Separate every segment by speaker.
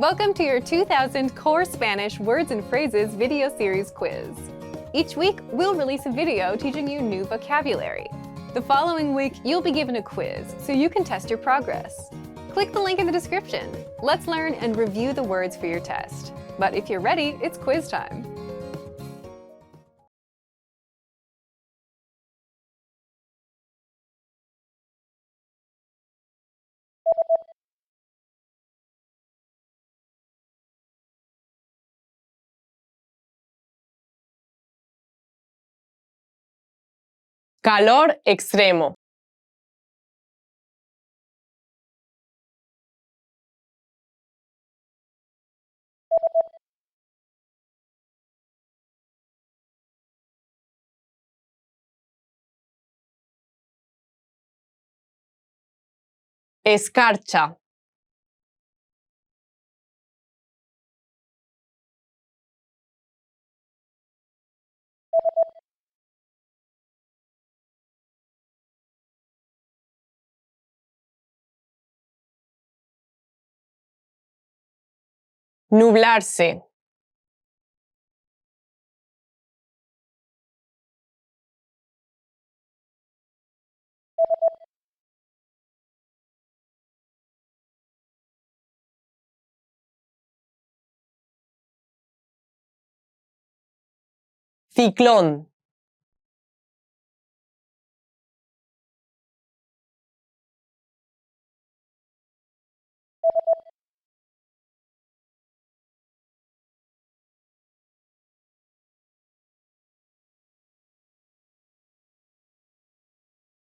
Speaker 1: Welcome to your 2000 Core Spanish Words and Phrases video series quiz. Each week, we'll release a video teaching you new vocabulary. The following week, you'll be given a quiz so you can test your progress. Click the link in the description. Let's learn and review the words for your test. But if you're ready, it's quiz time.
Speaker 2: Calor extremo. Escarcha. Nublarse. Ciclón.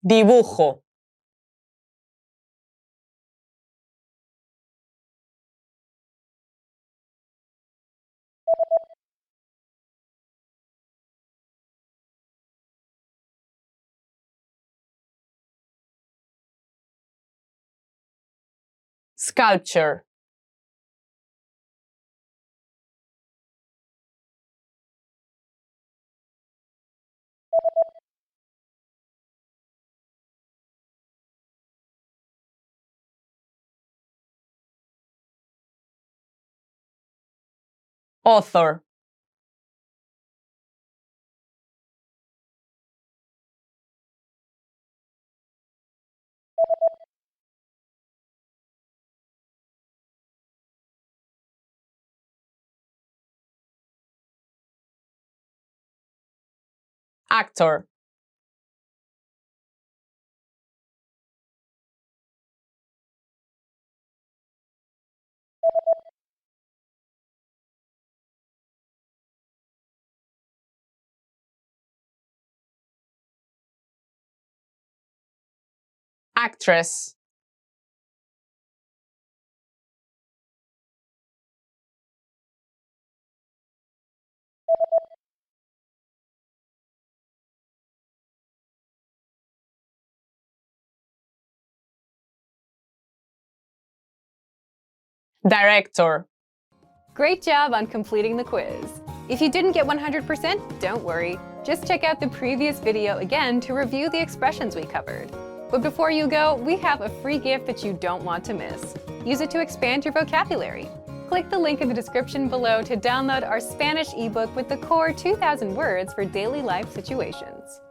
Speaker 2: Dibujo. Sculpture. Author. Actor. Actress. Director.
Speaker 1: Great job on completing the quiz. If you didn't get 100%, don't worry. Just check out the previous video again to review the expressions we covered. But before you go, we have a free gift that you don't want to miss. Use it to expand your vocabulary. Click the link in the description below to download our Spanish ebook with the core 2,000 words for daily life situations.